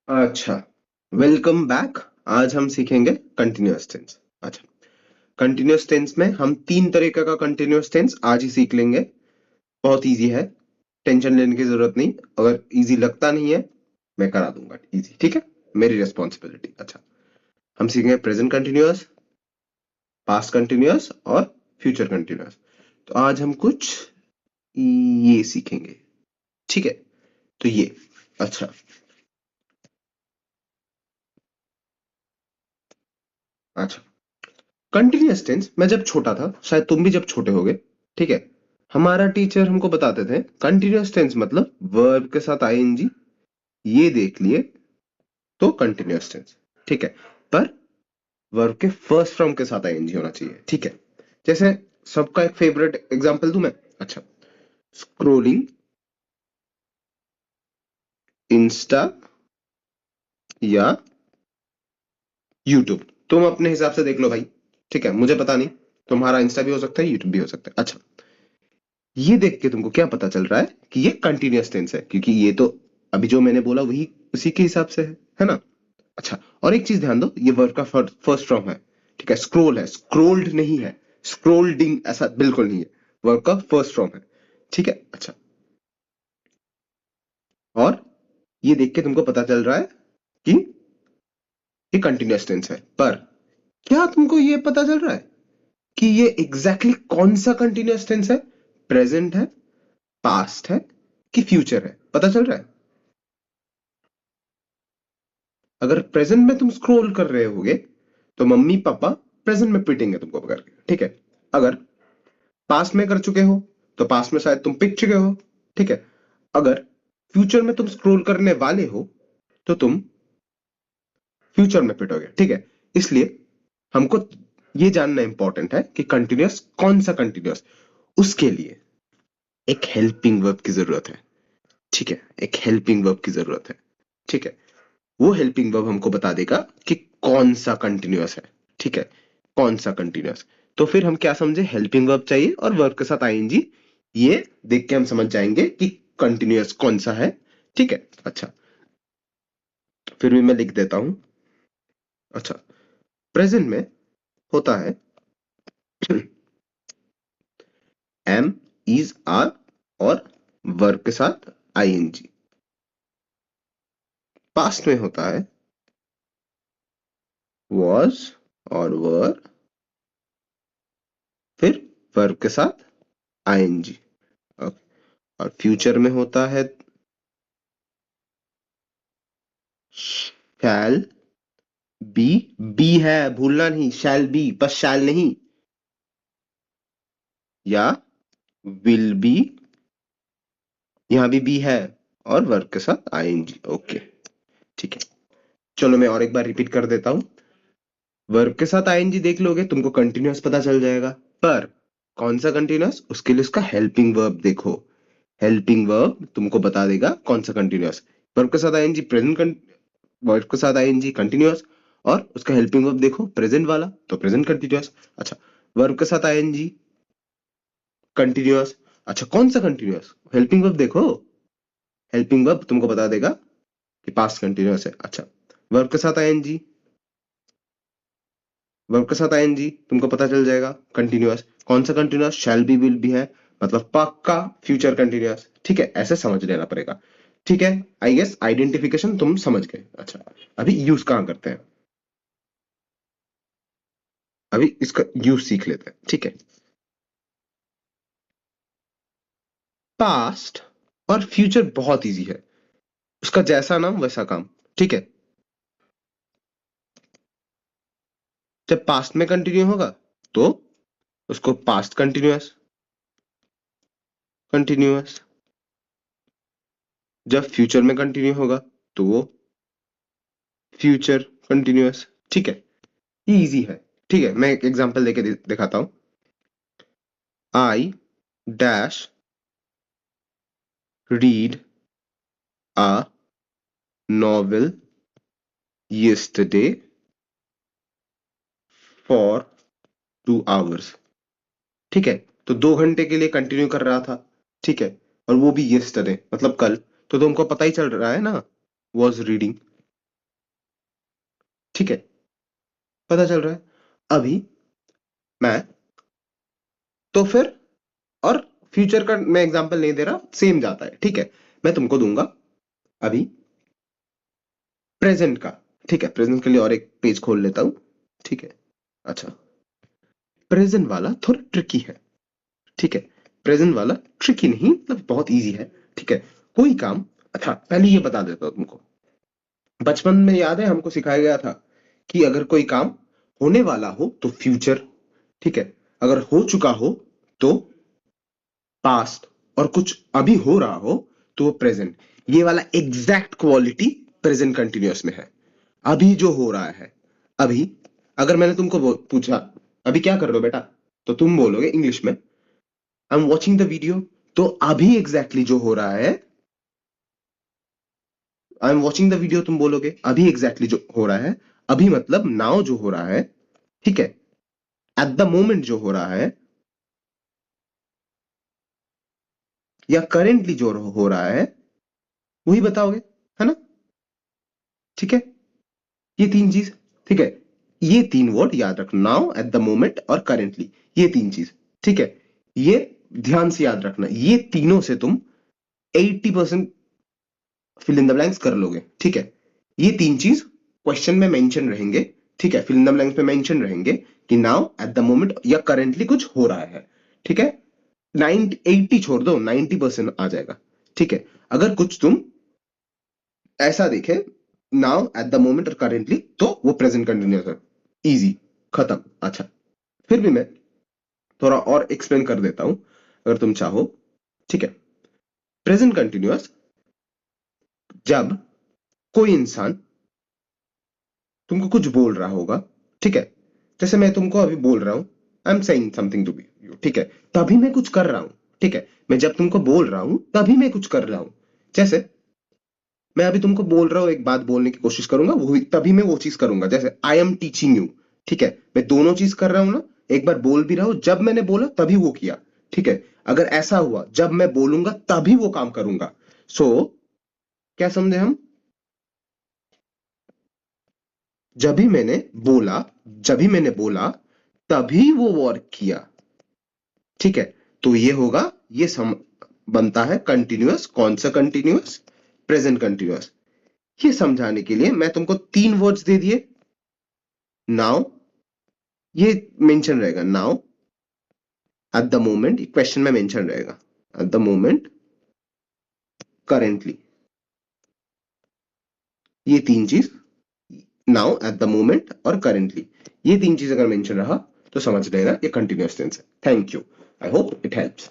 अच्छा, welcome back. आज हम सीखेंगे कंटिन्यूअस टेंस। अच्छा, कंटिन्यूअस टेंस में हम तीन तरीके का कंटिन्यूअस टेंस आज ही सीख लेंगे। बहुत इजी है, टेंशन लेने की जरूरत नहीं। अगर इजी लगता नहीं है, मैं करा दूंगा इजी, ठीक है। मेरी रिस्पॉन्सिबिलिटी। अच्छा, हम सीखेंगे प्रेजेंट कंटिन्यूअस, पास्ट कंटिन्यूअस और फ्यूचर कंटिन्यूअस। तो आज हम कुछ ये सीखेंगे, ठीक है। तो ये अच्छा अच्छा कंटिन्यूअस टेंस मैं जब छोटा था, शायद तुम भी जब छोटे होगे, ठीक है। हमारा टीचर हमको बताते थे कंटिन्यूअस टेंस मतलब वर्ब के साथ आईएनजी ये देख लिए तो कंटिन्यूअस टेंस, ठीक है। पर वर्ब के फर्स्ट फॉर्म के साथ आईएनजी होना चाहिए, ठीक है। जैसे सबका एक फेवरेट एग्जांपल दूं मैं। अच्छा, स्क्रोलिंग इंस्टा या यूट्यूब, तुम अपने हिसाब से देख लो भाई, ठीक है। मुझे पता नहीं, तुम्हारा इंस्टा भी हो सकता है, यूट्यूब भी हो सकता है। अच्छा, ये देख के तुमको क्या पता चल रहा है कि ये कंटिन्यूअस टेंस है, क्योंकि ये तो अभी जो मैंने बोला वही उसी के हिसाब से है ना। अच्छा, और एक चीज ध्यान दो, ये वर्ब का फर्स्ट फॉर्म है, ठीक है। स्क्रोल है, स्क्रोल्ड नहीं है। स्क्रोल्डिंग ऐसा बिल्कुल नहीं है, वर्ब का फर्स्ट फॉर्म है, ठीक है। अच्छा, और ये देख के तुमको पता चल रहा है कि ये कंटिन्यूअस टेंस है। पर क्या तुमको ये पता चल रहा है कि ये एग्जैक्टली exactly कौन सा कंटिन्यूअस टेंस है? प्रेजेंट है, पास्ट है कि फ्यूचर है? पता चल रहा है? अगर प्रेजेंट में तुम स्क्रॉल कर रहे होगे तो मम्मी पापा प्रेजेंट में पीटेंगे तुमको पकड़ के, ठीक है। अगर पास्ट में कर चुके हो तो पास्ट में शायद तुम पिट चुके हो, ठीक है। अगर फ्यूचर में तुम स्क्रॉल करने वाले हो तो तुम फ्यूचर में पिटोगे, ठीक है। इसलिए हमको ये जानना इंपॉर्टेंट है कि कंटिन्यूअस कौन सा कंटिन्यूअस। उसके लिए एक हेल्पिंग वर्ब की जरूरत है, ठीक है। एक हेल्पिंग वर्ब की जरूरत है, ठीक है। वो हेल्पिंग वर्ब हमको बता देगा कि कौन सा कंटिन्यूअस है, ठीक है। कौन सा कंटिन्यूअस। तो फिर हम क्या समझे, हेल्पिंग वर्ब चाहिए और वर्ब के साथ आईएनजी, ये देख के हम समझ जाएंगे कि कंटिन्यूअस कौन सा है, ठीक है। अच्छा, फिर भी मैं लिख देता हूं। अच्छा, प्रेजेंट में होता है एम, इज, आर और वर्ब के साथ आईएनजी। पास्ट में होता है वॉज और वर, फिर वर्ब के साथ आईएनजी। और फ्यूचर में होता है शैल बी, बी है भूलना नहीं, शैल बी, बस शैल नहीं, या विल बी, यहां भी बी है, और वर्ब के साथ आईएनजी, ओके, ठीक है। चलो मैं और एक बार रिपीट कर देता हूं। वर्ब के साथ आईएनजी देख लोगे तुमको कंटिन्यूअस पता चल जाएगा। पर कौन सा कंटिन्यूअस, उसके लिए उसका हेल्पिंग वर्ब देखो। हेल्पिंग वर्ब तुमको बता देगा कौन सा कंटिन्यूअस। वर्ब के साथ आईएनजी प्रेजेंट, वर्ब के साथ आईएनजी कंटिन्यूअस, और उसका हेल्पिंग वर्ब देखो प्रेजेंट वाला तो प्रेजेंट कंटिन्यूअस। अच्छा, वर्ब के साथ आईएनजी कंटिन्यूअस। अच्छा, कौन सा कंटिन्यूअस, हेल्पिंग वर्ब देखो। हेल्पिंग वर्ब तुमको बता देगा कि पास्ट कंटिन्यूअस है। अच्छा, वर्ब के साथ आईएनजी, वर्ब के साथ आईएनजी तुमको पता चल जाएगा कंटिन्यूअस। कौन सा continuous, shall be will be है, मतलब पक्का फ्यूचर कंटिन्यूअस, ठीक है। ऐसे समझ लेना पड़ेगा, ठीक है। आई गेस आइडेंटिफिकेशन तुम समझ गए। अच्छा, अभी यूज कहां करते हैं, अभी इसका यूज सीख लेते हैं, ठीक है। पास्ट और फ्यूचर बहुत इजी है, उसका जैसा नाम वैसा काम, ठीक है। जब पास्ट में कंटिन्यू होगा तो उसको पास्ट कंटिन्यूअस, कंटिन्यूअस। जब फ्यूचर में कंटिन्यू होगा तो वो फ्यूचर कंटिन्यूअस, ठीक है। ये इजी है, ठीक है। मैं एक एग्जांपल देके दिखाता हूं। I dash read a novel yesterday for 2 hours, ठीक है। तो 2 घंटे के लिए कंटिन्यू कर रहा था, ठीक है। और वो भी yesterday मतलब कल, तो तुमको पता ही चल रहा है ना, वॉज रीडिंग, ठीक है, पता चल रहा है। अभी मैं, तो फिर, और फ्यूचर का मैं एग्जांपल नहीं दे रहा, सेम जाता है, ठीक है। मैं तुमको दूंगा अभी प्रेजेंट का, ठीक है। प्रेजेंट के लिए और एक पेज खोल लेता हूं, ठीक है। अच्छा, प्रेजेंट वाला थोड़ा ट्रिकी है, ठीक है। प्रेजेंट वाला ट्रिकी नहीं, मतलब बहुत इजी है, ठीक है। कोई काम, अच्छा पहले ये बता देता हूं तुमको। बचपन में याद है हमको सिखाया गया था कि अगर कोई काम होने वाला हो तो फ्यूचर, ठीक है। अगर हो चुका हो तो पास्ट, और कुछ अभी हो रहा हो तो वो प्रेजेंट। ये वाला एग्जैक्ट क्वालिटी प्रेजेंट कंटिन्यूअस में है। अभी जो हो रहा है, अभी अगर मैंने तुमको पूछा अभी क्या कर रहे हो बेटा, तो तुम बोलोगे इंग्लिश में I am watching the video. तो अभी एग्जैक्टली जो हो रहा है, I am watching the video तुम बोलोगे, अभी एग्जैक्टली जो हो रहा है, अभी मतलब नाउ जो हो रहा है, ठीक है। एट द मोमेंट जो हो रहा है, या करेंटली जो हो रहा है, वही बताओगे, है ना? ठीक है, ये तीन चीज, ठीक है। ये तीन वर्ड याद रखना, नाउ, एट द मोमेंट और करेंटली, ये तीन चीज, ठीक है। ये ध्यान से याद रखना, ये तीनों से तुम 80% फिल इन द ब्लैंक्स कर लोगे, ठीक है। ये तीन चीज क्वेश्चन में मेंशन रहेंगे, ठीक है। फिल इन द ब्लैंक्स में मेंशन रहेंगे कि नाउ, एट द मोमेंट या करेंटली कुछ हो रहा है, ठीक है। 80 छोड़ दो, 90% आ जाएगा, ठीक है। अगर कुछ तुम ऐसा देखे, नाउ, एट द मोमेंट और करेंटली, तो वो प्रेजेंट कंटिन्यूअस है। इजी, खत्म। अच्छा, फिर भी मैं थोड़ा और एक्सप्लेन कर देता हूं अगर तुम चाहो, ठीक है। प्रेजेंट कंटिन्यूअस, जब कोई इंसान तुमको कुछ बोल रहा होगा, ठीक है। जैसे मैं तुमको अभी बोल रहा हूं, I am saying something to be you, ठीक है। तभी मैं कुछ कर रहा हूं, ठीक है। मैं जब तुमको बोल रहा हूं तभी मैं कुछ कर रहा हूं। जैसे मैं अभी तुमको बोल रहा हूं, एक बात बोलने की कोशिश करूंगा, वो तभी मैं वो चीज करूंगा। जैसे आई एम टीचिंग यू, ठीक है। मैं दोनों चीज कर रहा हूं ना, एक बार बोल भी रहा हूं, जब मैंने बोला तभी वो किया, ठीक है। अगर ऐसा हुआ जब मैं बोलूंगा तभी वो काम करूंगा, सो क्या समझे हम? जब भी मैंने बोला, जब भी मैंने बोला तभी वो वर्क किया, ठीक है। तो ये होगा, ये बनता है कंटिन्यूअस। कौन सा कंटिन्यूअस? Present continuous. ये समझाने के लिए मैं तुमको तीन वर्ड्स दे दिए। नाउ, ये मेंशन रहेगा, now, at the moment, question में मेंशन रहेगा, एट द मोमेंट, करेंटली। ये तीन चीज, नाउ, एट द मोमेंट और करेंटली, ये तीन चीज अगर मेंशन रहा तो समझ लेना ये कंटिन्यूअस टेंस है। Thank you, I hope it helps.